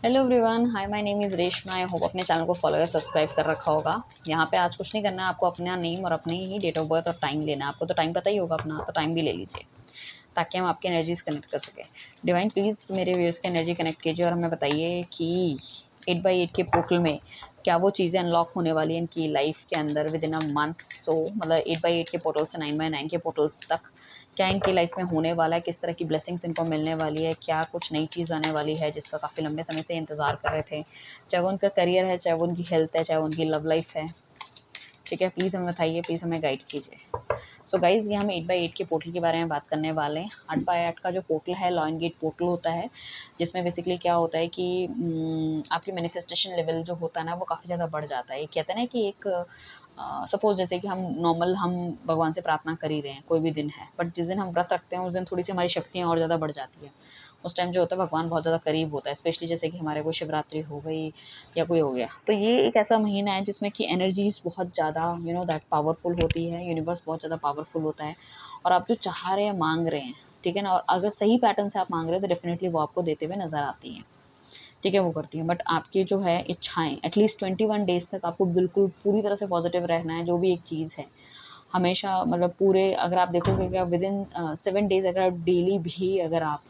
Hello everyone, hi, my name is Reshma. I hope अपने channel को follow या subscribe कर रखा होगा। यहाँ पे आज कुछ नहीं करना है, आपको अपना नेम और अपनी ही डेट ऑफ बर्थ और टाइम लेना है। आपको तो टाइम पता ही होगा अपना, तो टाइम भी ले लीजिए ताकि हम आपकी एनर्जीज कनेक्ट कर सकें। डिवाइन प्लीज़ मेरे व्यूअर्स की एनर्जी कनेक्ट कीजिए और हमें बताइए कि 8x8 के पोर्टल में क्या वो चीज़ें अनलॉक होने वाली हैं इनकी लाइफ के अंदर विद इन अ मंथ। सो मतलब 8x8 के पोर्टल से 9x9 के पोर्टल तक क्या इनकी लाइफ में होने वाला है, किस तरह की ब्लेसिंग्स इनको मिलने वाली है, क्या कुछ नई चीज़ आने वाली है जिसका काफ़ी लंबे समय से इंतज़ार कर रहे थे, चाहे वो उनका करियर है, चाहे वो उनकी हेल्थ है, चाहे वो उनकी लव लाइफ है। ठीक है, प्लीज़ हमें बताइए, प्लीज़ हमें गाइड कीजिए। सो गाइज़, ये हम 8x8 के पोर्टल के बारे में बात करने वाले हैं। 8x8 का जो पोर्टल है, लॉइन गेट पोर्टल होता है, जिसमें बेसिकली क्या होता है कि आपकी मैनिफेस्टेशन लेवल जो होता है ना, वो काफ़ी ज़्यादा बढ़ जाता है। कहते हैं ना कि एक सपोज़ जैसे कि हम भगवान से प्रार्थना कर ही रहे हैं, कोई भी दिन है, बट जिस दिन हम व्रत रखते हैं, उस दिन थोड़ी-सी हमारी शक्तियाँ और ज़्यादा बढ़ जाती हैं। उस टाइम जो होता है, भगवान बहुत ज़्यादा करीब होता है, स्पेशली जैसे कि हमारे कोई शिवरात्रि हो गई या कोई हो गया। तो ये एक ऐसा महीना है जिसमें कि एनर्जीज़ बहुत ज़्यादा दैट पावरफुल होती है, यूनिवर्स बहुत ज़्यादा पावरफुल होता है और आप जो चाह रहे हैं, माँग रहे हैं, ठीक है ना? और अगर सही पैटर्न से आप माँग रहे हो, तो डेफ़िनिटली वो आपको देते हुए नज़र आती हैं, ठीक है? वो करती हैं। बट आपकी जो है इच्छाएँ एटलीस्ट 21 डेज़ तक आपको बिल्कुल पूरी तरह से पॉज़िटिव रहना है, जो भी एक चीज़ है। हमेशा मतलब पूरे अगर आप देखोगे कि विदिन 7 डेज़ अगर आप डेली भी अगर आप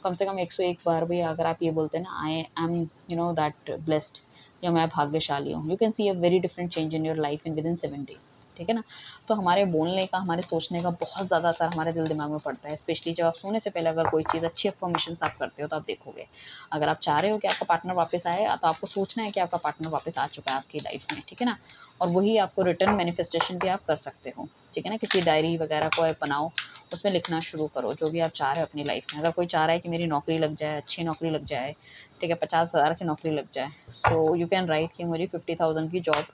कम से कम 101 बार भी अगर आप ये बोलते हैं ना, आई एम दैट ब्लेस्ड, या मैं भाग्यशाली हूँ, you can see a very different change in your life in within 7 days, ठीक है ना? तो हमारे बोलने का, हमारे सोचने का बहुत ज़्यादा असर हमारे दिल दिमाग में पड़ता है, स्पेशली जब आप सोने से पहले अगर कोई चीज़ अच्छी अफ़र्मेशंस आप करते हो, तो आप देखोगे, अगर आप चाह रहे हो कि आपका पार्टनर वापस आए, तो आपको सोचना है कि आपका पार्टनर वापस आ चुका है आपकी लाइफ में, ठीक है ना? और वही आपको रिटर्न मैनिफेस्टेशन भी आप कर सकते हो, ठीक है ना? किसी डायरी वगैरह को आप बनाओ, उसमें लिखना शुरू करो जो भी आप चाह रहे हो अपनी लाइफ में। अगर कोई चाह रहा है कि मेरी नौकरी लग जाए, अच्छी नौकरी लग जाए, ठीक है, 50,000 की नौकरी लग जाए, सो यू कैन राइट कि मुझे 50,000 की जॉब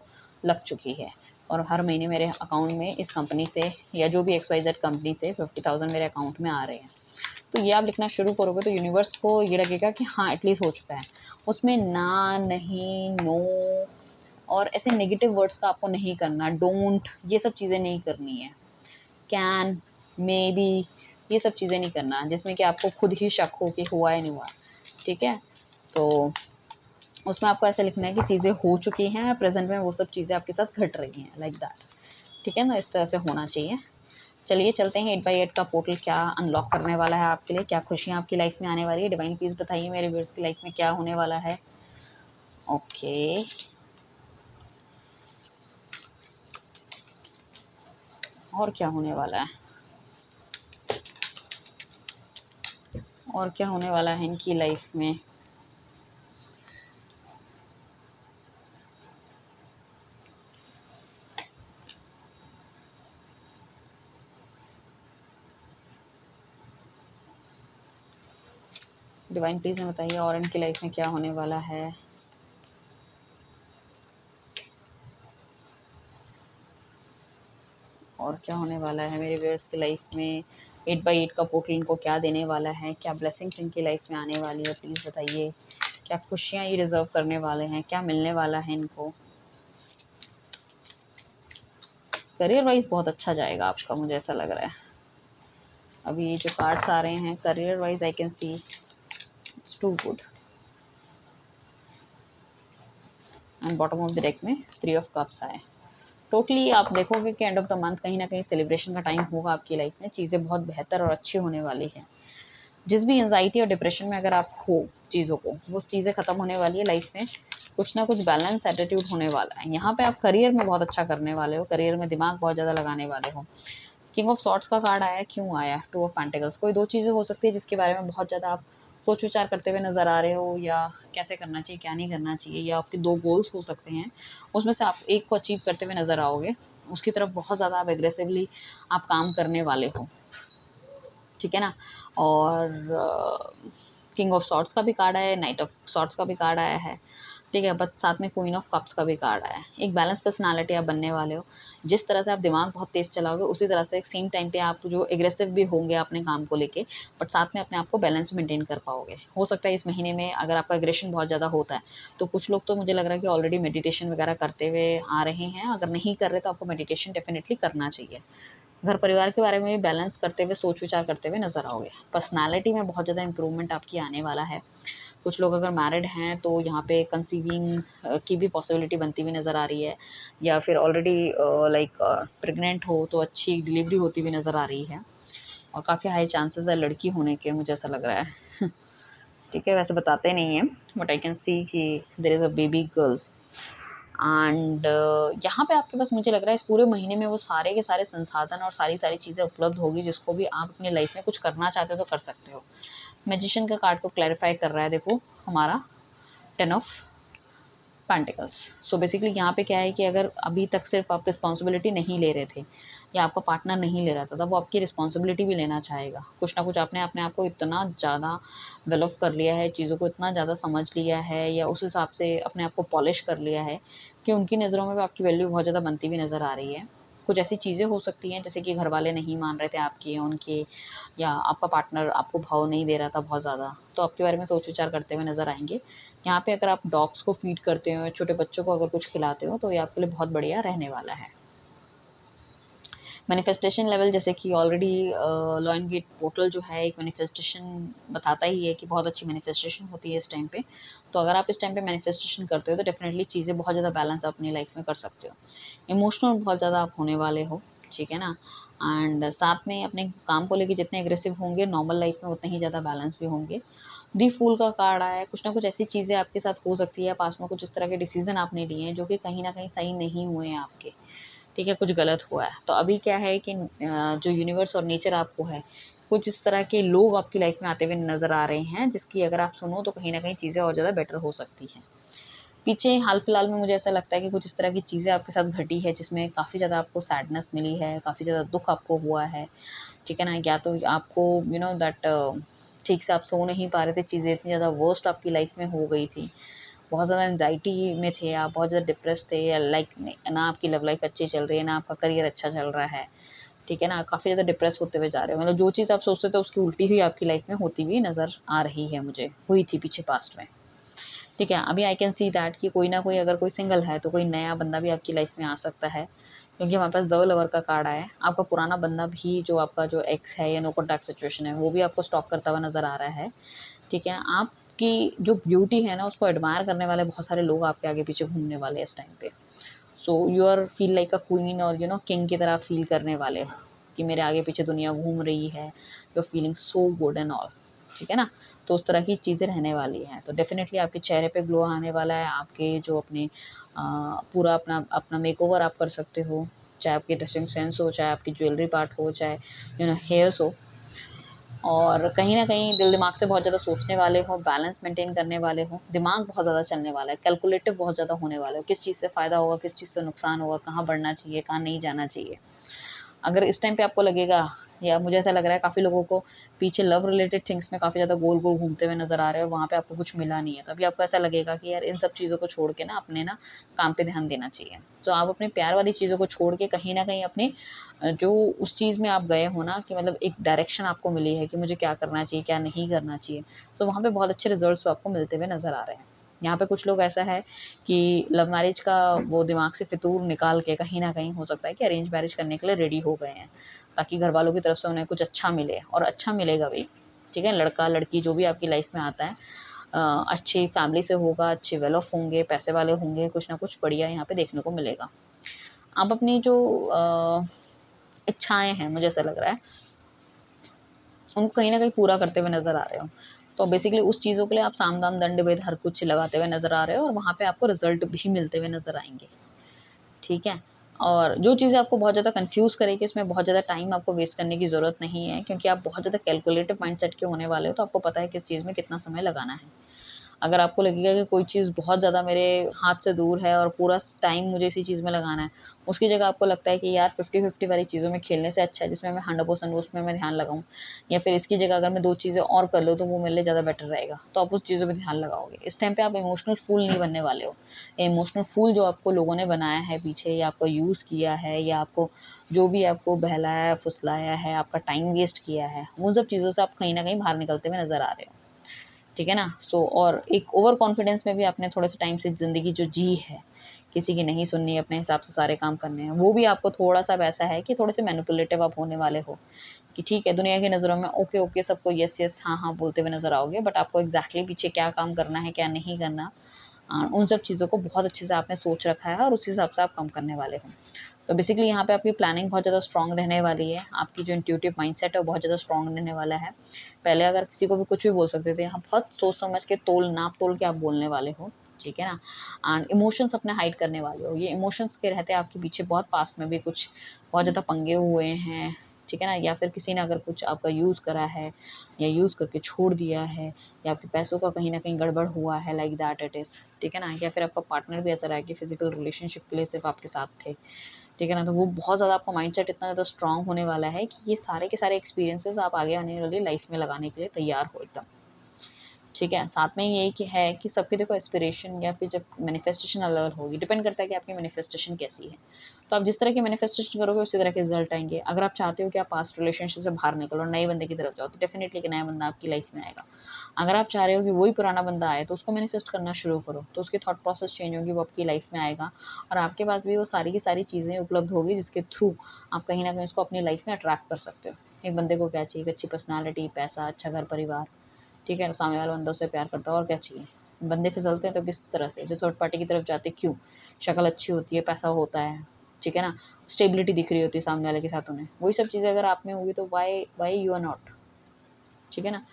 लग चुकी है और हर महीने मेरे अकाउंट में इस कंपनी से या जो भी XYZ कंपनी से 50,000 मेरे अकाउंट में आ रहे हैं। तो ये आप लिखना शुरू करोगे तो यूनिवर्स को ये लगेगा कि हाँ, एटलीस्ट हो चुका है। उसमें ना, नहीं, नो और ऐसे नेगेटिव वर्ड्स का आपको नहीं करना, डोंट, ये सब चीज़ें नहीं करनी है। कैन, मेबी, ये सब चीज़ें नहीं करना जिसमें कि आपको खुद ही शक हो कि हुआ या नहीं हुआ, ठीक है? तो उसमें आपको ऐसा लिखना है कि चीज़ें हो चुकी हैं, प्रेज़ेंट में वो सब चीज़ें आपके साथ घट रही हैं, लाइक दैट, ठीक है ना? इस तरह से होना चाहिए। चलिए चलते हैं, 8x8 का पोर्टल क्या अनलॉक करने वाला है आपके लिए, क्या खुशियाँ आपकी लाइफ़ में आने वाली है। डिवाइन प्लीज़ बताइए मेरे व्यूअर्स की लाइफ़ में क्या होने वाला है? ओके, और क्या होने वाला है? और क्या होने वाला है इनकी लाइफ़ में? डिवाइन प्लीज़ हमें बताइए और इनकी लाइफ़ में क्या होने वाला है? और क्या होने वाला है मेरे व्यूअर्स की लाइफ में? 8x8 का पोर्टल इनको क्या देने वाला है? क्या ब्लेसिंग्स इनकी लाइफ में आने वाली है? प्लीज़ बताइए। क्या खुशियाँ ये डिज़र्व करने वाले हैं? क्या मिलने वाला है इनको? करियर वाइज़ बहुत अच्छा जाएगा आपका, मुझे ऐसा लग रहा है। अभी ये जो कार्ड्स आ रहे हैं career wise, I can see it's too good. And bottom of the deck में 3 ऑफ कप्स आए। टोटली आप देखोगे कि एंड ऑफ द मंथ कहीं न कहीं सेलिब्रेशन का टाइम होगा आपकी लाइफ में। चीज़ें बहुत बेहतर और अच्छी होने वाली हैं। जिस भी एंग्जायटी और डिप्रेशन में अगर आप हो चीज़ों को, वो चीज़ें ख़त्म होने वाली है लाइफ में। कुछ ना कुछ बैलेंस एटीट्यूड होने वाला है। यहाँ पे आप करियर में बहुत अच्छा करने वाले हो, करियर में दिमाग बहुत ज़्यादा लगाने वाले हो। किंग ऑफ सॉर्ट्स का कार्ड आया, क्यों आया? 2 ऑफ पेंटिकल्स। कोई 2 चीज़ें हो सकती है जिसके बारे में बहुत ज़्यादा आप सोच विचार करते हुए नज़र आ रहे हो, या कैसे करना चाहिए, क्या नहीं करना चाहिए, या आपके 2 गोल्स हो सकते हैं। उसमें से आप एक को अचीव करते हुए नज़र आओगे। उसकी तरफ बहुत ज़्यादा आप एग्रेसिवली आप काम करने वाले हो। ठीक है ना? और किंग ऑफ सॉर्ड्स का भी कार्ड आया है, नाइट ऑफ सॉर्ड्स का भी कार्ड आया है, ठीक है? बट साथ में क्वीन ऑफ कप्स का भी कार्ड आया है। एक बैलेंस पर्सनैलिटी आप बनने वाले हो। जिस तरह से आप दिमाग बहुत तेज़ चलाओगे, उसी तरह से सेम टाइम पे आप जो एग्रेसिव भी होंगे अपने काम को लेके, बट साथ में अपने आप को बैलेंस मेंटेन कर पाओगे। हो सकता है इस महीने में अगर आपका एग्रेशन बहुत ज़्यादा होता है, तो कुछ लोग तो मुझे लग रहा है कि ऑलरेडी मेडिटेशन वगैरह करते हुए आ रहे हैं। अगर नहीं कर रहे तो आपको मेडिटेशन डेफ़िनिटली करना चाहिए। घर परिवार के बारे में भी बैलेंस करते हुए, सोच विचार करते हुए नज़र आओगे। पर्सनैलिटी में बहुत ज़्यादा इम्प्रूवमेंट आपकी आने वाला है। कुछ लोग अगर मैरिड हैं तो यहाँ पे कंसीविंग की भी पॉसिबिलिटी बनती हुई नज़र आ रही है, या फिर ऑलरेडी लाइक प्रेग्नेंट हो तो अच्छी डिलीवरी होती हुई नज़र आ रही है, और काफ़ी हाई चांसेस है लड़की होने के, मुझे ऐसा लग रहा है। ठीक है, वैसे बताते नहीं हैं, बट आई कैन सी कि there is a baby girl. And यहाँ पे आपके पास मुझे लग रहा है इस पूरे महीने में वो सारे के सारे संसाधन और सारी चीज़ें उपलब्ध होगी जिसको भी आप अपनी लाइफ में कुछ करना चाहते हो तो कर सकते हो। मैजिशियन का कार्ड को क्लैरिफाई कर रहा है, देखो हमारा 10 ऑफ पेंटिकल्स। सो बेसिकली यहाँ पे क्या है कि अगर अभी तक सिर्फ आप रिस्पॉन्सिबिलिटी नहीं ले रहे थे या आपका पार्टनर नहीं ले रहा था, तब वो आपकी रिस्पॉन्सिबिलिटी भी लेना चाहेगा। कुछ ना कुछ आपने अपने आप को इतना ज़्यादा वेल ऑफ कर लिया है, चीज़ों को इतना ज़्यादा समझ लिया है या उस हिसाब से अपने आप को पॉलिश कर लिया है कि उनकी नज़रों में भी आपकी वैल्यू बहुत ज़्यादा बनती हुई नज़र आ रही है। कुछ ऐसी चीज़ें हो सकती हैं जैसे कि घर वाले नहीं मान रहे थे आपके उनके, या आपका पार्टनर आपको भाव नहीं दे रहा था बहुत ज़्यादा, तो आपके बारे में सोच विचार करते हुए नज़र आएँगे। यहाँ पे अगर आप डॉग्स को फीड करते हो, छोटे बच्चों को अगर कुछ खिलाते हो, तो ये आपके लिए बहुत बढ़िया रहने वाला है। मैनिफेस्टेशन लेवल, जैसे कि ऑलरेडी लॉयन गेट पोर्टल जो है एक मैनिफेस्टेशन बताता ही है कि बहुत अच्छी मैनिफेस्टेशन होती है इस टाइम पे। तो अगर आप इस टाइम पे मैनिफेस्टेशन करते हो तो डेफिनेटली चीज़ें बहुत ज़्यादा बैलेंस आप अपनी लाइफ में कर सकते हो। इमोशनल बहुत ज़्यादा आप होने वाले हो, ठीक है ना? एंड साथ में अपने काम को लेके जितने एग्रेसिव होंगे, नॉर्मल लाइफ में उतने ही ज़्यादा बैलेंस भी होंगे। दी फूल का कार्ड आया है, कुछ ना कुछ ऐसी चीज़ें आपके साथ हो सकती है, पास में कुछ इस तरह के डिसीज़न आपने लिए हैं जो कि कहीं न कहीं सही नहीं हुए हैं आपके। ठीक है, कुछ गलत हुआ है। तो अभी क्या है कि जो यूनिवर्स और नेचर आपको है, कुछ इस तरह के लोग आपकी लाइफ में आते हुए नज़र आ रहे हैं, जिसकी अगर आप सुनो तो कहीं न कहीं चीज़ें और ज़्यादा बेटर हो सकती हैं। पीछे हाल-फिलहाल में मुझे ऐसा लगता है कि कुछ इस तरह की चीज़ें आपके साथ घटी है, जिसमें काफ़ी ज़्यादा आपको सैडनेस मिली है, काफ़ी ज़्यादा दुःख आपको हुआ है, ठीक है ना? या तो आपको यू नो दैट ठीक से आप सो नहीं पा रहे थे, चीज़ें इतनी ज़्यादा वर्स्ट आपकी लाइफ में हो गई थी। बहुत ज़्यादा एंग्ज़ायटी में थे आप, बहुत ज़्यादा डिप्रेस्ड थे, या लाइक ना आपकी लव लाइफ़ अच्छी चल रही है, ना आपका करियर अच्छा चल रहा है, ठीक है ना? काफ़ी ज़्यादा डिप्रेस होते हुए जा रहे हो। मतलब जो चीज़ आप सोचते थे उसकी उल्टी हुई आपकी लाइफ़ में होती हुई नज़र आ रही है मुझे, हुई थी पीछे पास्ट में। ठीक है, अभी आई कैन सी दैट कि कोई ना कोई अगर कोई सिंगल है तो कोई नया बंदा भी आपकी लाइफ़ में आ सकता है, क्योंकि हमारे पास द लवर का कार्ड आया है। आपका पुराना बंदा भी, जो आपका जो एक्स है या नो कॉन्टैक्ट सिचुएशन है, वो भी आपको स्टॉक करता हुआ नज़र आ रहा है। ठीक है? आपकी जो ब्यूटी है ना, उसको एडमायर करने वाले बहुत सारे लोग आपके आगे-पीछे घूमने वाले हैं इस टाइम पे। So you are feel like a queen, और किंग की तरह फील करने वाले हो कि मेरे आगे-पीछे दुनिया घूम रही है, you are feeling so good and all, ठीक है ना? तो उस तरह की चीज़ें रहने वाली हैं। तो डेफ़िनेटली आपके चेहरे पे ग्लो आने वाला है, आपके जो अपने पूरा अपना अपना मेकओवर आप कर सकते हो, चाहे आपकी ड्रेसिंग सेंस हो, चाहे आपकी ज्वेलरी पार्ट हो, चाहे हेयर्स हो। और कहीं न कहीं दिल-दिमाग से बहुत ज़्यादा सोचने वाले हो, बैलेंस मेंटेन करने वाले हो, दिमाग बहुत ज़्यादा चलने वाला है, कैलकुलेटिव बहुत ज़्यादा होने वाले हो, किस चीज़ से फ़ायदा होगा, किस चीज़ से नुकसान होगा, कहाँ बढ़ना चाहिए, कहाँ नहीं जाना चाहिए। अगर इस टाइम पे आपको लगेगा, या मुझे ऐसा लग रहा है काफ़ी लोगों को पीछे लव रिलेटेड थिंग्स में काफ़ी ज़्यादा गोल-गोल घूमते हुए नज़र आ रहे हैं और वहाँ पे आपको कुछ मिला नहीं है। तभी आपको ऐसा लगेगा कि यार इन सब चीज़ों को छोड़ के ना अपने ना काम पे ध्यान देना चाहिए। तो आप अपने प्यार वाली चीज़ों को छोड़ के कहीं न कहीं अपने जो उस चीज़ में आप गए हो ना, कि मतलब एक डायरेक्शन आपको मिली है कि मुझे क्या करना चाहिए, क्या नहीं करना चाहिए। तो वहाँ पे बहुत अच्छे रिज़ल्ट्स आपको मिलते हुए नज़र आ रहे हैं। यहाँ पे कुछ लोग ऐसा है कि लव मैरिज का वो दिमाग से फितूर निकाल के कहीं न कहीं हो सकता है कि अरेंज मैरिज करने के लिए रेडी हो गए हैं, ताकि घरवालों की तरफ से उन्हें कुछ अच्छा मिले, और अच्छा मिलेगा भी, ठीक है? लड़का-लड़की जो भी आपकी लाइफ़ में आता है अच्छी फैमिली से होगा, अच्छे वेल ऑफ होंगे, पैसे वाले होंगे, कुछ ना कुछ बढ़िया यहाँ पे देखने को मिलेगा। आप अपनी जो इच्छाएँ हैं, मुझे ऐसा लग रहा है, उनको कहीं न कहीं पूरा करते हुए नज़र आ रहे हो। तो बेसिकली उस चीज़ों के लिए आप साम, दाम, दंड, भेद हर कुछ लगाते हुए नज़र आ रहे हो, और वहाँ पे आपको रिज़ल्ट भी मिलते हुए नज़र आएँगे। ठीक है? और जो चीज़ें आपको बहुत ज़्यादा कन्फ्यूज़ करेगी, उसमें बहुत ज़्यादा टाइम आपको वेस्ट करने की ज़रूरत नहीं है, क्योंकि आप बहुत ज़्यादा कैलकुलेटिव माइंडसेट के होने वाले हो, तो आपको पता है किस चीज़ में कितना समय लगाना है। अगर आपको लगेगा कि कोई चीज़ बहुत ज़्यादा मेरे हाथ से दूर है और पूरा टाइम मुझे इसी चीज़ में लगाना है, उसकी जगह आपको लगता है कि यार 50-50 वाली चीज़ों में खेलने से अच्छा है जिसमें मैं 100% उसमें मैं ध्यान लगाऊँ, या फिर इसकी जगह अगर मैं 2 चीज़ें और कर लूँ तो वो मेरे लिए ज़्यादा बेटर रहेगा, तो आप उस चीज़ों में ध्यान लगाओगे। इस टाइम पे आप इमोशनल फूल नहीं बनने वाले हो। इमोशनल फूल जो आपको लोगों ने बनाया है पीछे, या आपको यूज़ किया है, या आपको जो भी आपको बहलाया, फुसलाया है, आपका टाइम वेस्ट किया है, उन सब चीज़ों से आप कहीं न कहीं बाहर निकलते हुए नज़र आ रहे हो। ठीक है ना। और एक ओवर कॉन्फिडेंस में भी आपने थोड़े से टाइम से ज़िंदगी जो जी है, किसी की नहीं सुननी, अपने हिसाब से सारे काम करने हैं, वो भी आपको थोड़ा-सा वैसा है कि थोड़े से मैनिपुलेटिव आप होने वाले हो, कि ठीक है, दुनिया की नज़रों में ओके, ओके, सबको यस, यस, हाँ, हाँ बोलते हुए नज़र आओगे, बट आपको एग्ज़ैक्टली पीछे क्या काम करना है, क्या नहीं करना, उन सब चीज़ों को बहुत अच्छे से आपने सोच रखा है और उस हिसाब से आप काम करने वाले हो। तो बेसिकली यहाँ पे आपकी प्लानिंग बहुत ज़्यादा स्ट्रॉन्ग रहने वाली है, आपकी जो इंट्यूटिव माइंडसेट है वो बहुत ज़्यादा स्ट्रॉन्ग रहने वाला है। पहले अगर किसी को भी कुछ भी बोल सकते थे, यहाँ बहुत सोच समझ के नाप-तोल के आप बोलने वाले हो, ठीक है ना? एंड इमोशंस अपने हाइड करने वाले हो। ये इमोशंस के रहते आपके पीछे बहुत पास्ट में भी कुछ बहुत ज़्यादा पंगे हुए हैं, ठीक है ना? या फिर किसी ने अगर कुछ आपका यूज़ करा है या यूज़ करके छोड़ दिया है, या आपके पैसों का कहीं न कहीं गड़बड़ हुआ है, लाइक दैट इट इज़, ठीक है ना? या फिर आपका पार्टनर भी ऐसा रहा है कि फिज़िकल रिलेशनशिप के लिए सिर्फ़ आपके साथ थे, ठीक है ना? तो वो बहुत ज़्यादा आपका माइंडसेट इतना ज़्यादा स्ट्रॉन्ग होने वाला है कि ये सारे के सारे एक्सपीरियंसेस आप आगे आने वाली लाइफ़ में लगाने के लिए तैयार हो एकदम। ठीक है, साथ में यही कि है कि सबकी देखो एस्पिरेशन या फिर जब मैनिफेस्टेशन अलग होगी, डिपेंड करता है कि आपकी मैनिफेस्टेशन कैसी है। तो आप जिस तरह की मैनिफेस्टेशन करोगे उसी तरह के रिजल्ट आएँगे। अगर आप चाहते हो कि आप पास्ट रिलेशनशिप से बाहर निकलो और नए बंदे की तरफ जाओ, तो डेफिनिटली एक नया बंदा आपकी लाइफ में आएगा। अगर आप चाह रहे हो कि वही पुराना बंदा आए, तो उसको मैनिफेस्ट करना शुरू करो, तो उसकी थॉट प्रोसेस चेंज होगी, वो आपकी लाइफ में आएगा और आपके पास भी वो सारी की सारी चीज़ें उपलब्ध होगी जिसके थ्रू आप कहीं न कहीं उसको अपनी लाइफ में अट्रैक्ट कर सकते हो। एक बंदे को क्या चाहिए? एक अच्छी पर्सनैलिटी, पैसा, अच्छा घर परिवार, ठीक है, सामने वाला बंदा उससे प्यार करता है और क्या चाहिए। बंदे फिसलते हैं तो किस तरह से, जो थर्ड पार्टी की तरफ जाते हैं, क्यों? शक्ल अच्छी होती है, पैसा होता है, ठीक है ना, स्टेबिलिटी दिख रही होती है सामने वाले के साथ उन्हें, वही सब चीज़ें अगर आप में होगी तो why why you are not, ठीक है ना।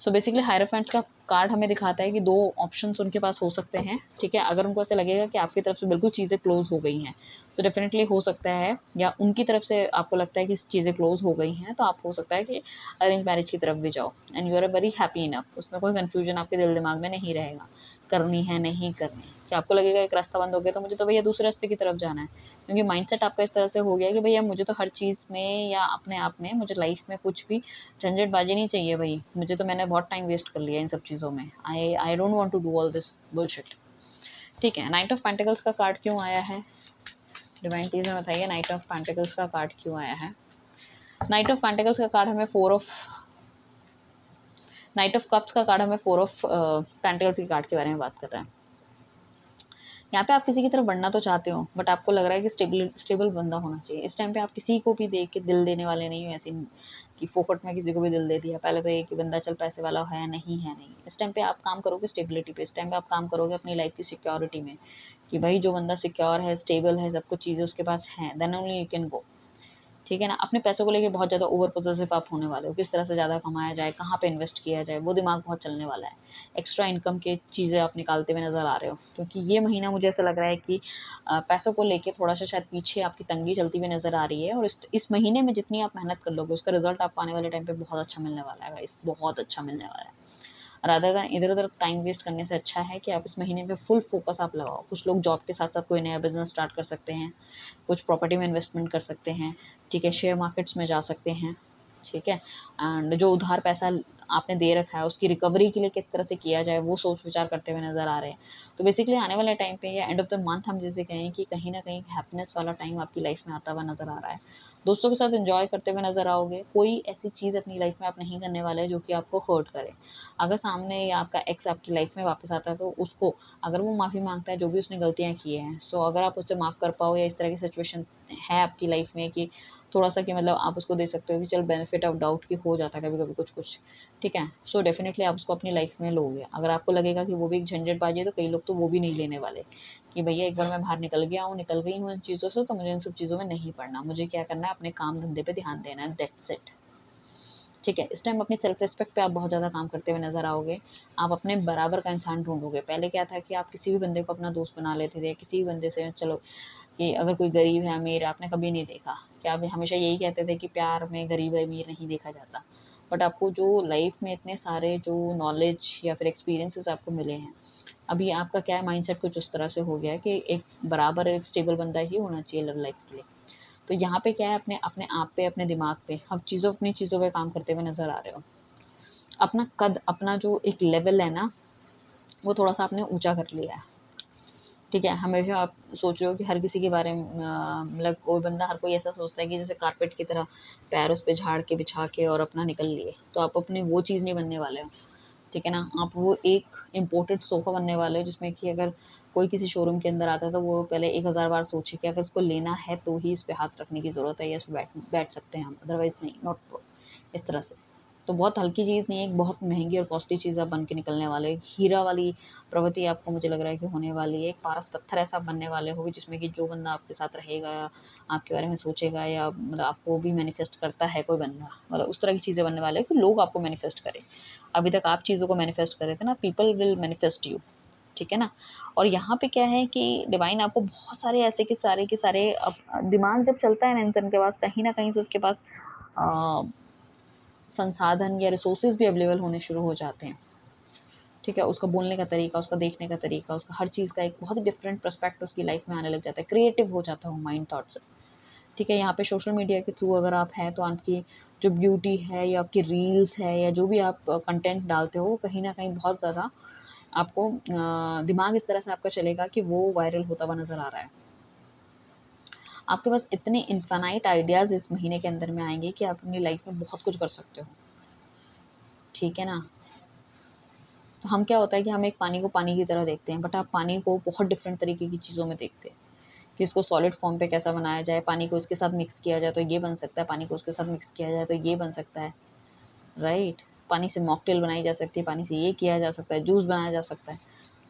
सो बेसिकली हायरोफेंट्स का कार्ड हमें दिखाता है कि दो ऑप्शंस उनके पास हो सकते हैं, ठीक है। अगर उनको ऐसा लगेगा कि आपकी तरफ से बिल्कुल चीज़ें क्लोज हो गई हैं, तो डेफिनेटली हो सकता है, या उनकी तरफ से आपको लगता है कि चीज़ें क्लोज हो गई हैं, तो आप हो सकता है कि अरेंज मैरिज की तरफ भी जाओ and you are very happy enough, उसमें कोई कन्फ्यूजन आपके दिल दिमाग में नहीं रहेगा, करनी है नहीं करनी, कि आपको लगेगा एक रास्ता बंद हो गया तो मुझे तो भैया दूसरे रास्ते की तरफ जाना है, क्योंकि माइंडसेट आपका इस तरह से हो गया कि भैया मुझे तो हर चीज़ में या अपने आप में मुझे लाइफ में कुछ भी झंझटबाजी नहीं चाहिए भई, मुझे तो मैंने बहुत टाइम वेस्ट कर लिया इन सब चीज़ों में। I don't want to do all this bullshit. ठीक है, नाइट ऑफ पेंटिकल्स का कार्ड क्यों आया है? डिवाइन प्लीज़ हमें बताइए नाइट ऑफ पेंटिकल्स का कार्ड क्यों आया है? नाइट ऑफ कप्स का कार्ड हमें 4 ऑफ पेंटिकल्स के कार्ड के बारे में बात कर रहा है। यहाँ पे आप किसी की तरफ बढ़ना तो चाहते हो, बट आपको लग रहा है कि स्टेबल बंदा होना चाहिए। इस टाइम पे आप किसी को भी देख के दिल देने वाले नहीं हो, ऐसे कि फोकट में किसी को भी दिल दे दिया। पहले तो ये कि बंदा चल पैसे वाला है नहीं है नहीं। इस टाइम पे आप काम करोगे स्टेबिलिटी पे, इस टाइम पे आप काम करोगे अपनी लाइफ की सिक्योरिटी में, कि भाई जो बंदा सिक्योर है, स्टेबल है, सब कुछ चीज़ें उसके पास हैं, then only you can go. ठीक है ना? अपने पैसों को लेके बहुत ज़्यादा ओवर पॉसेसिव आप होने वाले हो, किस तरह से ज़्यादा कमाया जाए, कहाँ पे इन्वेस्ट किया जाए, वो दिमाग बहुत चलने वाला है। एक्स्ट्रा इनकम की चीज़ें आप निकालते हुए नज़र आ रहे हो, क्योंकि ये महीना मुझे ऐसा लग रहा है कि पैसों को लेके थोड़ा-सा शायद पीछे आपकी तंगी चलती हुई नज़र आ रही है, और इस महीने में जितनी आप मेहनत कर लोगे, उसका रिज़ल्ट आपको आने वाले टाइम पे बहुत अच्छा मिलने वाला है गाइस, बहुत अच्छा मिलने वाला है। रादर देन इधर-उधर टाइम वेस्ट करने से अच्छा है कि आप इस महीने में फुल फोकस आप लगाओ। कुछ लोग जॉब के साथ-साथ कोई नया बिज़नेस स्टार्ट कर सकते हैं, कुछ प्रॉपर्टी में इन्वेस्टमेंट कर सकते हैं, ठीक है, शेयर मार्केट्स में जा सकते हैं, ठीक है। एंड जो उधार पैसा आपने दे रखा है उसकी रिकवरी के लिए किस तरह से किया जाए वो सोच विचार करते हुए नज़र आ रहे हैं। तो बेसिकली आने वाले टाइम पे या एंड ऑफ द मंथ हम जिसे कहें कि कहीं न कहीं हैप्पीनेस वाला टाइम आपकी लाइफ में आता हुआ नज़र आ रहा है। दोस्तों के साथ एन्जॉय करते हुए नज़र आओगे, कोई ऐसी चीज़ अपनी लाइफ में आप नहीं करने वाले जो कि आपको हर्ट करे। अगर सामने या आपका एक्स आपकी लाइफ में वापस आता है तो उसको, अगर वो माफ़ी माँगता है जो भी उसने गलतियाँ की हैं, सो अगर आप उसे माफ़ कर पाओ या इस तरह की सिचुएशन है आपकी लाइफ में कि थोड़ा-सा कि मतलब आप उसको दे सकते हो कि चल बेनिफिट ऑफ डाउट कि हो जाता है कभी-कभी कुछ-कुछ, ठीक है? सो डेफ़िनिटली आप उसको अपनी लाइफ में लोगे। अगर आपको लगेगा कि वो भी एक झंझटबाज़ी है तो कई लोग तो वो भी नहीं लेने वाले, कि भैया एक बार मैं बाहर निकल गई हूँ इन चीज़ों से तो मुझे इन सब चीज़ों में नहीं पड़ना। मुझे क्या करना है अपने काम-धंधे पे ध्यान देना है, दैट्स इट। ठीक है, इस टाइम अपनी सेल्फ रिस्पेक्ट पे आप बहुत ज़्यादा काम करते हुए नज़र आओगे। आप अपने बराबर का इंसान ढूँढोगे। पहले क्या था कि आप किसी भी बंदे को अपना दोस्त बना लेते थे, किसी भी बंदे से चलो कि अगर कोई गरीब है, अमीर है, आपने कभी नहीं देखा। क्या आप हमेशा यही कहते थे कि प्यार में गरीब-अमीर नहीं देखा जाता। बट आपको जो लाइफ़ में इतने सारे जो नॉलेज या फिर एक्सपीरियंसेस आपको मिले हैं, अभी आपका क्या है माइंडसेट कुछ उस तरह से हो गया है कि एक बराबर एक स्टेबल बंदा ही होना चाहिए लव लाइफ़ के लिए। तो यहाँ पे क्या है अपने अपने आप पे, अपने दिमाग पे, आप अपनी चीज़ों पे काम करते हुए नज़र आ रहे हो। अपना कद, अपना जो एक लेवल है ना, वो थोड़ा-सा आपने ऊँचा कर लिया है। ठीक है, हमेशा आप सोच रहे हो कि हर किसी के बारे में मतलब कोई बंदा, हर कोई ऐसा सोचता है कि जैसे कारपेट की तरह पैर उस पे झाड़ के, बिछा के और अपना निकल लिए। तो आप अपनी वो चीज़ नहीं बनने वाले हो। ठीक है ना। आप वो एक इम्पोर्टेड सोफ़ा बनने वाले हो जिसमें कि अगर कोई किसी शोरूम के अंदर आता है तो वो पहले 1000 बार सोचे कि अगर इसको लेना है तो ही इस पे हाथ रखने की ज़रूरत है या इस पे बैठ सकते हैं हम, अदरवाइज़ नहीं, नॉट प्रो इस तरह से। तो बहुत हल्की चीज़ नहीं है, एक बहुत महँगी और कॉस्टली चीज़ आप बन के निकलने वाले हो। एक हीरा वाली प्रवृत्ति आपको मुझे लग रहा है कि होने वाली है। एक पारस पत्थर ऐसा बनने वाले हो जिसमें कि जो बंदा आपके साथ रहेगा, आपके बारे में सोचेगा या मतलब आपको भी मैनिफेस्ट करता है कोई बंदा, मतलब उस तरह की चीज़ें बनने वाले हैं कि लोग आपको मैनिफेस्ट करें। अभी तक आप चीज़ों को मैनिफेस्ट कर रहे थे ना, पीपल विल मैनिफेस्ट यू, ठीक है ना। और यहाँ पे क्या है कि डिवाइन आपको बहुत सारे ऐसे के सारे दिमाग जब चलता है ना इंसान के पास, कहीं ना कहीं से उसके पास संसाधन या रिसोर्सेज भी अवेलेबल होने शुरू हो जाते हैं। ठीक है, उसका बोलने का तरीका, उसका देखने का तरीका, उसका हर चीज़ का एक बहुत ही डिफरेंट पर्सपेक्ट उसकी लाइफ में आने लग जाता है, क्रिएटिव हो जाता है वो माइंड थॉट से। ठीक है, यहाँ पे सोशल मीडिया के थ्रू अगर आप हैं तो आपकी जो ब्यूटी है या आपकी रील्स है या जो भी आप कंटेंट डालते हो, कहीं न कहीं बहुत ज़्यादा आपको दिमाग इस तरह से आपका चलेगा कि वो वायरल होता हुआ नज़र आ रहा है। आपके पास इतने इनफाइनाइट आइडियाज़ इस महीने के अंदर में आएँगे कि आप अपनी लाइफ में बहुत कुछ कर सकते हो। ठीक है ना? तो हम क्या होता है कि हम एक पानी को पानी की तरह देखते हैं, बट आप पानी को बहुत डिफरेंट तरीके की चीज़ों में देखते हैं कि इसको सॉलिड फॉर्म पे कैसा बनाया जाए, पानी को इसके साथ मिक्स किया जाए तो ये बन सकता है, पानी को उसके साथ मिक्स किया जाए तो ये बन सकता है, राइट? पानी से मॉकटेल बनाई जा सकती है, पानी से ये किया जा सकता है, जूस बनाया जा सकता है।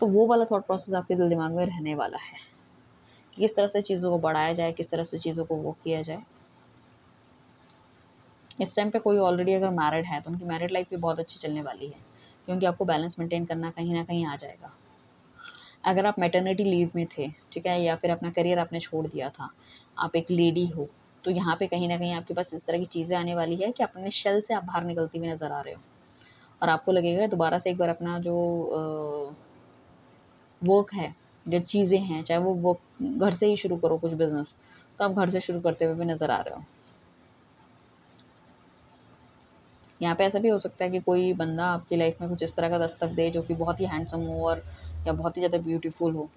तो वो वाला थॉट प्रोसेस आपके दिल दिमाग में रहने वाला है कि किस तरह से चीज़ों को बढ़ाया जाए, किस तरह से चीज़ों को वो किया जाए। इस टाइम पे कोई ऑलरेडी अगर मैरिड है तो उनकी मैरिड लाइफ भी बहुत अच्छी चलने वाली है, क्योंकि आपको बैलेंस मेंटेन करना कहीं न कहीं आ जाएगा। अगर आप मैटरनिटी लीव में थे, ठीक है, या फिर अपना करियर आपने छोड़ दिया था, आप एक लेडी हो, तो यहाँ पे कहीं न कहीं आपके पास इस तरह की चीज़ें आने वाली है कि अपने शेल से आप बाहर निकलती हुई नज़र आ रहे हो और आपको लगेगा दोबारा से एक बार अपना जो वर्क है, जो चीज़ें हैं, चाहे वो वर्क घर से ही शुरू करो कुछ बिज़नेस, तो आप घर से शुरू करते हुए भी नज़र आ रहे हो। यहाँ पे ऐसा भी हो सकता है कि कोई बंदा आपकी लाइफ में कुछ इस तरह का दस्तक दे जो कि बहुत ही हैंडसम हो और या बहुत ही ज़्यादा ब्यूटीफुल हो,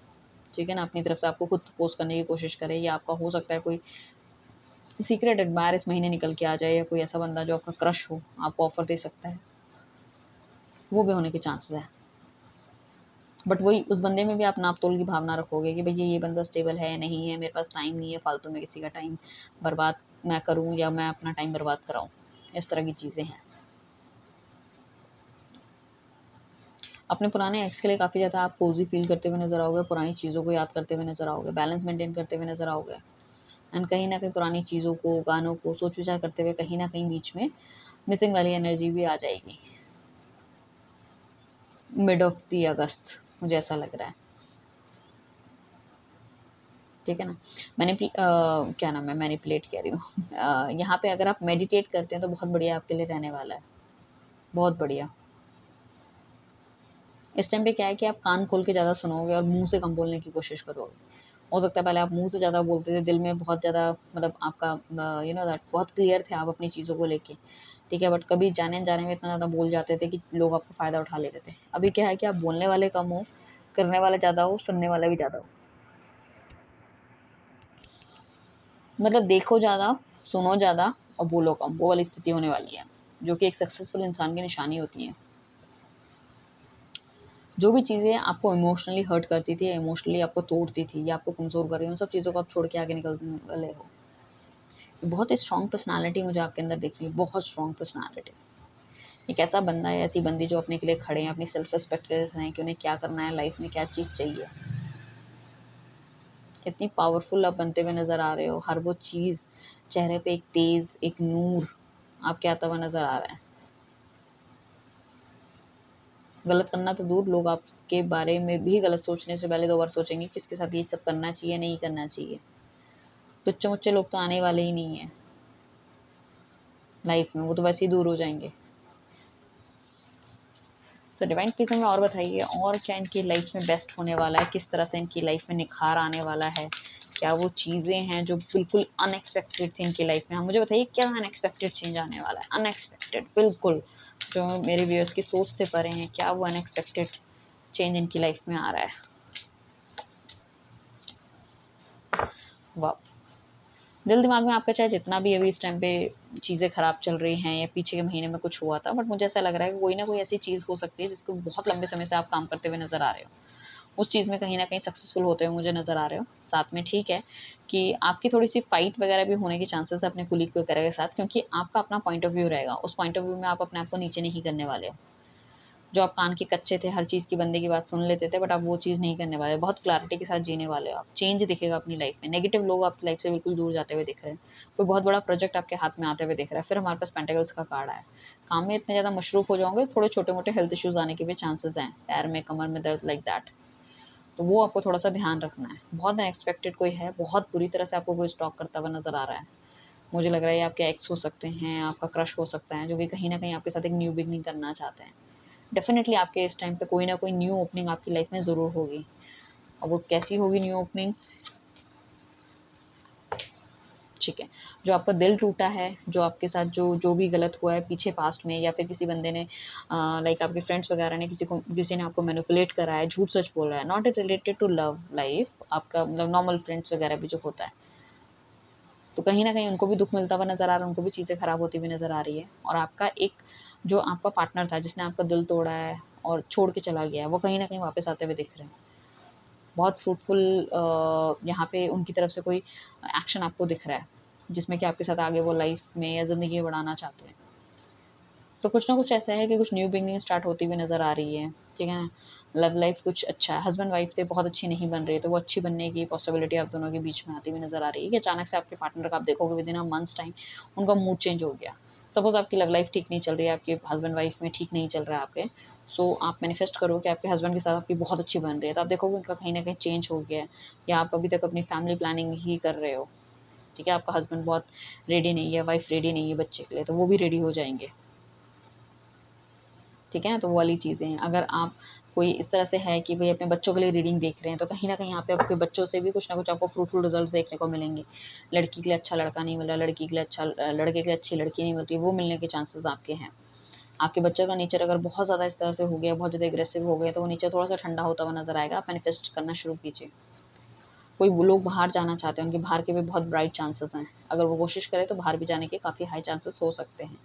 ठीक है ना? अपनी तरफ से आपको खुद प्रपोज़ करने की कोशिश करे या आपका हो सकता है कोई सीक्रेट एडमायर इस महीने निकल के आ जाए या कोई ऐसा बंदा जो आपका क्रश हो, आपको ऑफ़र दे सकता है, वो भी होने के चांसेस हैं। बट वही उस बंदे में भी आप नाप-तोल की भावना रखोगे कि भैया ये बंदा स्टेबल है, नहीं है, मेरे पास टाइम नहीं है फालतू में किसी का टाइम बर्बाद मैं करूँ या मैं अपना टाइम बर्बाद कराऊँ, इस तरह की चीज़ें हैं। अपने पुराने एक्स के लिए काफ़ी ज़्यादा आप कोज़ी फ़ील करते हुए नज़र आओगे, पुरानी चीज़ों को याद करते हुए नज़र आओगे, बैलेंस मेंटेन करते हुए नज़र आओगे एंड कहीं न कहीं पुरानी चीज़ों को, गानों को सोच-विचार करते हुए कहीं न कहीं बीच में मिसिंग वाली एनर्जी भी आ जाएगी। मिड ऑफ द अगस्त मुझे ऐसा लग रहा है, ठीक है ना? क्या नाम है, मैनिपुलेट कह रही हूँ यहाँ पे अगर आप मेडिटेट करते हैं तो बहुत बढ़िया आपके लिए रहने वाला है, बहुत बढ़िया। इस टाइम पे क्या है कि आप कान खोल के ज़्यादा सुनोगे और मुँह से कम बोलने की कोशिश करोगे। हो सकता है पहले आप मुँह से ज़्यादा बोलते थे, दिल में बहुत ज़्यादा मतलब आपका यू नो दैट बहुत क्लियर थे आप अपनी चीज़ों को लेके, ठीक है? बट कभी जाने-अनजाने में इतना ज़्यादा बोल जाते थे कि लोग आपका फ़ायदा उठा लेते थे। अभी क्या है कि आप बोलने वाले कम हो, करने वाले ज़्यादा हो, सुनने वाला भी ज़्यादा हो। मतलब देखो ज़्यादा, सुनो ज़्यादा और बोलो कम, वो वाली स्थिति होने वाली है, जो कि एक सक्सेसफुल इंसान की निशानी होती है। जो भी चीज़ें आपको इमोशनली हर्ट करती थी, इमोशनली आपको तोड़ती थी या आपको कमज़ोर कर रही हैं, उन सब चीज़ों को आप छोड़ के आगे निकलने वाले हो। बहुत ही स्ट्रॉन्ग पर्सनैलिटी मुझे आपके अंदर दिख रही है, बहुत स्ट्रॉन्ग पर्सनैलिटी। एक ऐसा बंदा है, ऐसी बंदी जो अपने के लिए खड़े हैं, अपनी सेल्फ रिस्पेक्ट के लिए खड़े हैं कि उन्हें क्या करना है लाइफ में, क्या चीज़ चाहिए। इतनी पावरफुल आप बनते हुए नज़र आ रहे हो, हर वो चीज़ चेहरे पे एक तेज़, एक नूर आपके आता हुआ नज़र आ रहा है। गलत करना तो दूर, लोग आपके बारे में भी गलत सोचने से पहले 2 बार सोचेंगे कि इसके साथ ये सब करना चाहिए, नहीं करना चाहिए। टुच्चे-मुच्चे लोग तो आने वाले ही नहीं हैं लाइफ में, वो तो वैसे ही दूर हो जाएँगे। सो डिवाइन प्लीज़ हमें और बताइए और क्या इनकी लाइफ में बेस्ट होने वाला है? किस तरह से इनकी लाइफ में निखार आने वाला है? क्या वो चीज़ें हैं जो बिल्कुल अनएक्सपेक्टेड थी इनकी लाइफ में? हाँ, मुझे बताइए क्या अनएक्सपेक्टेड चेंज आने वाला है? अनएक्सपेक्टेड बिल्कुल, जो मेरे व्यूअर्स की सोच से परे हैं, क्या वो अनएक्सपेक्टेड चेंज इनकी लाइफ में आ रहा है? वाह! दिल दिमाग में आपका चाहे जितना भी अभी इस टाइम पे चीज़ें ख़राब चल रही हैं या पीछे के महीने में कुछ हुआ था, बट मुझे ऐसा लग रहा है कि कोई ना कोई ऐसी चीज़ हो सकती है जिसको बहुत लंबे समय से आप काम करते हुए नज़र आ रहे हो। उस चीज़ में कहीं न कहीं सक्सेसफुल होते हुए मुझे नज़र आ रहे हो। साथ में ठीक है कि आपकी थोड़ी-सी फ़ाइट वग़ैरह भी होने के चांसेस है अपने कुलीग वग़ैरह के साथ, क्योंकि आपका अपना पॉइंट ऑफ व्यू रहेगा। उस पॉइंट ऑफ व्यू में आप अपने आप को नीचे नहीं करने वाले हो। जो आप कान के कच्चे थे, हर चीज़ की बंदे की बात सुन लेते थे, बट आप वो चीज़ नहीं करने वाले, बहुत क्लैरिटी के साथ जीने वाले हो आप। चेंज दिखेगा अपनी लाइफ़ में, नेगेटिव लोग आपकी लाइफ़ से बिल्कुल दूर जाते हुए दिख रहे हैं। कोई बहुत बड़ा प्रोजेक्ट आपके हाथ में आते हुए दिख रहा है। फिर हमारे पास पेंटाकल्स का कार्ड आया। काम में इतने ज़्यादा मशरूफ़ हो जाओगे, थोड़े छोटे-मोटे हेल्थ इश्यूज़ आने के भी चांसेस हैं, पैर में, कमर में दर्द लाइक दैट। तो वो आपको थोड़ा-सा ध्यान रखना है। बहुत अनएक्सपेक्टेड कोई है, बहुत बुरी तरह से आपको कोई स्टॉक करता हुआ नज़र आ रहा है। मुझे लग रहा है ये आपके एक्स हो सकते हैं, आपका क्रश हो सकता है, जो कि कहीं न कहीं आपके साथ एक न्यू बिगिनिंग करना चाहते हैं। डेफ़िनेटली आपके इस टाइम पे कोई ना कोई न्यू ओपनिंग आपकी लाइफ़ में ज़रूर होगी। और वो कैसी होगी न्यू ओपनिंग? ठीक है। जो आपका दिल टूटा है, जो आपके साथ जो जो भी गलत हुआ है पीछे पास्ट में, या फिर किसी बंदे ने लाइक आपके फ्रेंड्स वगैरह ने किसी ने आपको मैनिपुलेट करा है, झूठ-सच बोला है, not related to love life, आपका मतलब नॉर्मल फ्रेंड्स वगैरह भी जो होता है। तो कहीं न कहीं उनको भी दुःख मिलता हुआ नज़र आ रहा है, उनको भी चीज़ें ख़राब होती हुई नज़र आ रही है, और आपका एक जो आपका पार्टनर था जिसने आपका दिल तोड़ा है और छोड़ के चला गया है, वो कहीं न कहीं वापस आते हुए दिख रहे हैं। बहुत फ्रूटफुल यहाँ पे उनकी तरफ से कोई एक्शन आपको दिख रहा है, जिसमें कि आपके साथ आगे वो लाइफ़ में या ज़िंदगी में बढ़ाना चाहते हैं। तो कुछ ना कुछ ऐसा है कि कुछ न्यू बिगिनिंग स्टार्ट होती हुई नज़र आ रही है, ठीक है ना? लव लाइफ़ कुछ अच्छा है, हस्बैंड-वाइफ से बहुत अच्छी नहीं बन रही है, तो वो अच्छी बनने की पॉसिबिलिटी आप दोनों के बीच में आती हुई नज़र आ रही है कि अचानक से आपके पार्टनर का आप देखोगे विदिन अ मंथ्स टाइम उनका मूड चेंज हो गया। सपोज़ आपकी लव लाइफ़ ठीक नहीं चल रही है, आपके हस्बैंड-वाइफ में ठीक नहीं चल रहा है आपके, सो आप मैनिफेस्ट करो कि आपके हस्बैंड के साथ आपकी बहुत अच्छी बन रही है, तो आप देखोगे उनका कहीं न कहीं चेंज हो गया है, या आप अभी तक अपनी फैमिली प्लानिंग ही कर रहे हो, ठीक है? आपका हस्बैंड बहुत रेडी नहीं है, वाइफ रेडी नहीं है बच्चे के लिए, तो वो भी रेडी हो जाएँगे। ठीक है ना? तो वो वाली चीज़ें हैं। अगर आप कोई इस तरह से है कि भई अपने बच्चों के लिए रीडिंग देख रहे हैं, तो कहीं न कहीं यहाँ पे आपके बच्चों से भी कुछ ना कुछ आपको फ्रूटफुल रिज़ल्ट्स देखने को मिलेंगे। लड़की के लिए अच्छा लड़का नहीं मिल रहा, लड़की के लिए लड़के के लिए अच्छी लड़की नहीं मिल रही, वो मिलने के चांसेस आपके हैं। आपके बच्चे का नेचर अगर बहुत ज़्यादा इस तरह से हो गया, बहुत ज़्यादा एग्रेसिव हो गया, तो वो नेचर थोड़ा-सा ठंडा होता हुआ नज़र आएगा। आप मैनिफेस्ट करना शुरू कीजिए। कोई वो लोग बाहर जाना चाहते हैं, उनके बाहर के भी बहुत ब्राइट चांसेस हैं। अगर वो कोशिश करें, तो बाहर भी जाने के काफ़ी हाई चांसेस हो सकते हैं।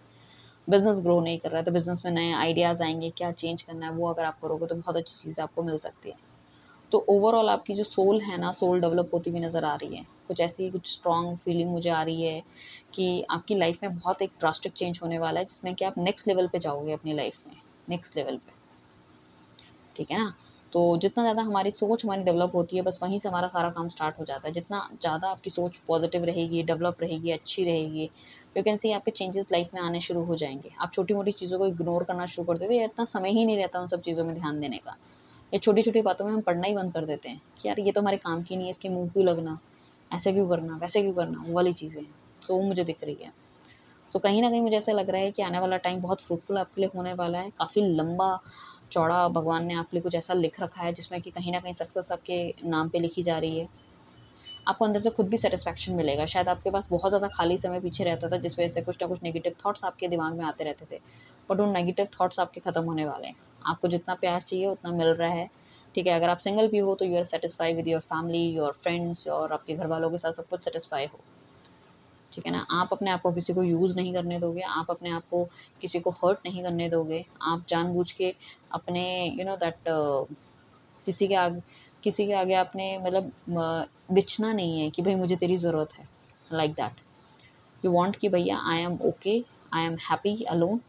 बिज़नेस ग्रो नहीं कर रहा है, तो बिज़नेस में नए आइडियाज़ आएँगे, क्या चेंज करना है, वो अगर आप करोगे तो बहुत अच्छी चीज़ें आपको मिल सकती है। तो ओवरऑल आपकी जो सोल है ना, सोल डेवलप होती हुई नज़र आ रही है। कुछ ऐसी कुछ स्ट्रॉन्ग फीलिंग मुझे आ रही है कि आपकी लाइफ़ में बहुत एक ड्रास्टिक चेंज होने वाला है, जिसमें कि आप नेक्स्ट लेवल पे जाओगे अपनी लाइफ़ में, नेक्स्ट लेवल पे। ठीक है ना? तो जितना ज़्यादा हमारी सोच हमारी डेवलप होती है, बस वहीं से हमारा सारा काम स्टार्ट हो जाता है। जितना ज़्यादा आपकी सोच पॉज़िटिव रहेगी, डेवलप रहेगी, अच्छी रहेगी, यू कैन सी आपके चेंजेस लाइफ़ में आने शुरू हो जाएँगे। आप छोटी-मोटी चीज़ों को इग्नोर करना शुरू कर देते हो, या इतना समय ही नहीं रहता उन सब चीज़ों में ध्यान देने का। या छोटी-छोटी बातों में हम पढ़ना ही बंद कर देते हैं कि यार ये तो हमारे काम की नहीं है, इसके मुँह क्यों लगना, ऐसे क्यों करना, वैसे क्यों करना, वो वाली चीज़ें हैं। तो वो मुझे दिख रही है। सो कहीं न कहीं मुझे ऐसा लग रहा है कि आने वाला टाइम बहुत फ्रूटफुल आपके लिए होने वाला है। काफ़ी लंबा चौड़ा भगवान ने आपके लिए कुछ ऐसा लिख रखा है, जिसमें कि कहीं न कहीं सक्सेस आपके नाम पे लिखी जा रही है। आपको अंदर से खुद भी सैटिस्फैक्शन मिलेगा। शायद आपके पास बहुत ज़्यादा खाली समय पीछे रहता था, जिस वज़ह से कुछ ना कुछ नेगेटिव थॉट्स आपके दिमाग में आते रहते थे। बट उन नेगेटिव थॉट्स आपके खत्म होने वाले हैं। आपको जितना प्यार चाहिए उतना मिल रहा है, ठीक है? अगर आप सिंगल भी हो, तो you are satisfied with your family, your friends, और आपके घरवालों के साथ सब कुछ सैटिस्फाई हो। ठीक है ना? आप अपने आप को किसी को यूज़ नहीं करने दोगे, आप अपने आप को किसी को हर्ट नहीं करने दोगे। आप जानबूझ के अपने यू नो दैट किसी के आग किसी के आगे आपने मतलब बिचना नहीं है कि भई मुझे तेरी ज़रूरत है, लाइक दैट। यू वांट कि भैया I am okay, I am happy alone,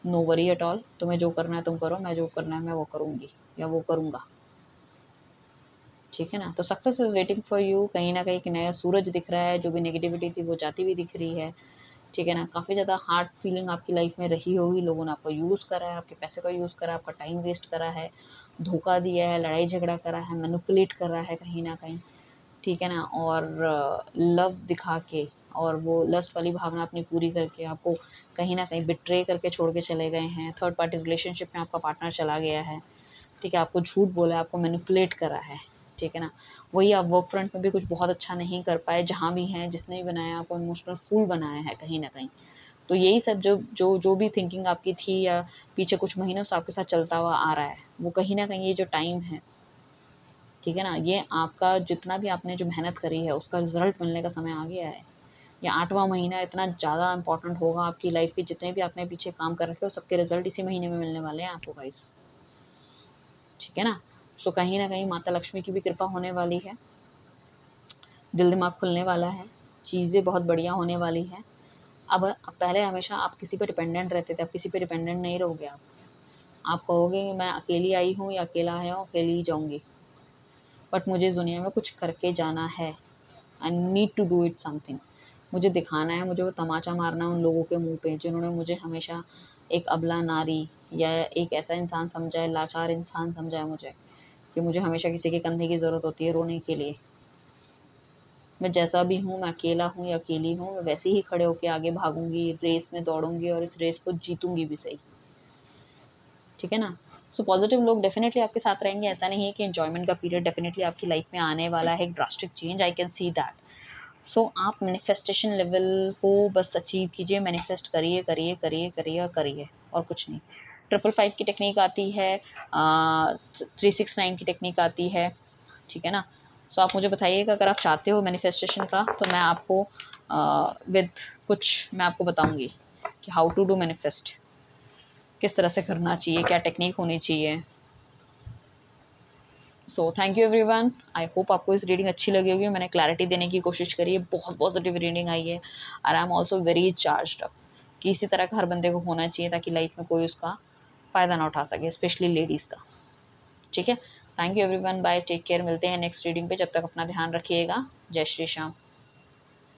no worry at all. तुम्हें जो करना है तुम करो, मैं जो करना है मैं वो करूँगी या वो करूँगा। ठीक है ना? तो success is waiting for you. कहीं न कहीं एक नया सूरज दिख रहा है, जो भी नेगेटिविटी थी वो जाती हुई दिख रही है। ठीक है ना? काफ़ी ज़्यादा हार्ड फीलिंग आपकी लाइफ़ में रही होगी, लोगों ने आपको यूज़ करा है, आपके पैसे का यूज़ करा है, आपका टाइम वेस्ट करा है, धोखा दिया है, लड़ाई-झगड़ा करा है, मैनिपुलेट करा है कहीं न कहीं, ठीक है ना? और लव दिखा के और वो लस्ट वाली भावना अपनी पूरी करके आपको कहीं न कहीं बिट्रे करके छोड़ के चले गए हैं, थर्ड पार्टी रिलेशनशिप में आपका पार्टनर चला गया है। ठीक है, आपको झूठ बोला है, आपको मैनिपुलेट करा है, ठीक है ना? वही आप वर्क फ्रंट में भी कुछ बहुत अच्छा नहीं कर पाए, जहाँ भी हैं, जिसने भी बनाया आपको इमोशनल फूल बनाया है कहीं न कहीं। तो यही सब जो भी थिंकिंग आपकी थी, या पीछे कुछ महीनों से आपके साथ चलता हुआ आ रहा है, वो कहीं न कहीं ये जो टाइम है, ठीक है ना? ये आपका जितना भी आपने जो मेहनत करी है, उसका रिज़ल्ट मिलने का समय आ गया है। या 8वां महीना इतना ज़्यादा इंपॉर्टेंट होगा आपकी लाइफ के, जितने भी आपने पीछे काम कर रखे हो सबके रिजल्ट इसी महीने में मिलने वाले हैं आपको गाइस, ठीक है ना। सो कहीं ना कहीं माता लक्ष्मी की भी कृपा होने वाली है, दिल दिमाग खुलने वाला है, चीज़ें बहुत बढ़िया होने वाली हैं। अब पहले हमेशा आप किसी पे डिपेंडेंट रहते थे, अब किसी पे डिपेंडेंट नहीं रहोगे आप कहोगे कि मैं अकेली आई हूँ या अकेला आया हूँ, अकेली ही जाऊँगी, बट मुझे इस दुनिया में कुछ करके जाना है। I need to do it something. मुझे दिखाना है, मुझे वो तमाचा मारना है उन लोगों के मुंह पे जिन्होंने मुझे हमेशा एक अबला नारी या एक ऐसा इंसान समझा है, लाचार इंसान समझा है मुझे, कि मुझे हमेशा किसी के कंधे की ज़रूरत होती है रोने के लिए। मैं जैसा भी हूँ, मैं अकेला हूँ या अकेली हूँ, मैं वैसे ही खड़े होके आगे भागूंगी, रेस में दौड़ूंगी और इस रेस को जीतूंगी भी सही, ठीक है ना। सो पॉजिटिव लोग डेफिनेटली आपके साथ रहेंगे। ऐसा नहीं है कि एंजॉयमेंट का पीरियड डेफिनेटली आपकी लाइफ में आने वाला है, एक drastic change, I can see that. So आप मैनिफेस्टेशन लेवल को बस अचीव कीजिए, मैनिफेस्ट करिए करिए करिए करिए और करिए, और कुछ नहीं। 555 की टेक्निक आती है, 369 की टेक्निक आती है, ठीक है ना। सो आप मुझे बताइएगा अगर आप चाहते हो मैनिफेस्टेशन का, तो मैं आपको विद कुछ मैं आपको बताऊंगी कि हाउ टू डू मैनिफेस्ट, किस तरह से करना चाहिए, क्या टेक्निक होनी चाहिए। So thank you everyone, I hope आपको इस रीडिंग अच्छी लगी होगी। मैंने क्लैरिटी देने की कोशिश करी है, बहुत पॉजिटिव रीडिंग आई है, और I am also very charged up कि इसी तरह का हर बंदे को होना चाहिए ताकि लाइफ में कोई उसका फ़ायदा ना उठा सके, स्पेशली लेडीज़ का, ठीक है। Thank you everyone, bye, take care, मिलते हैं नेक्स्ट रीडिंग पे, जब तक अपना ध्यान रखिएगा। जय श्री श्याम।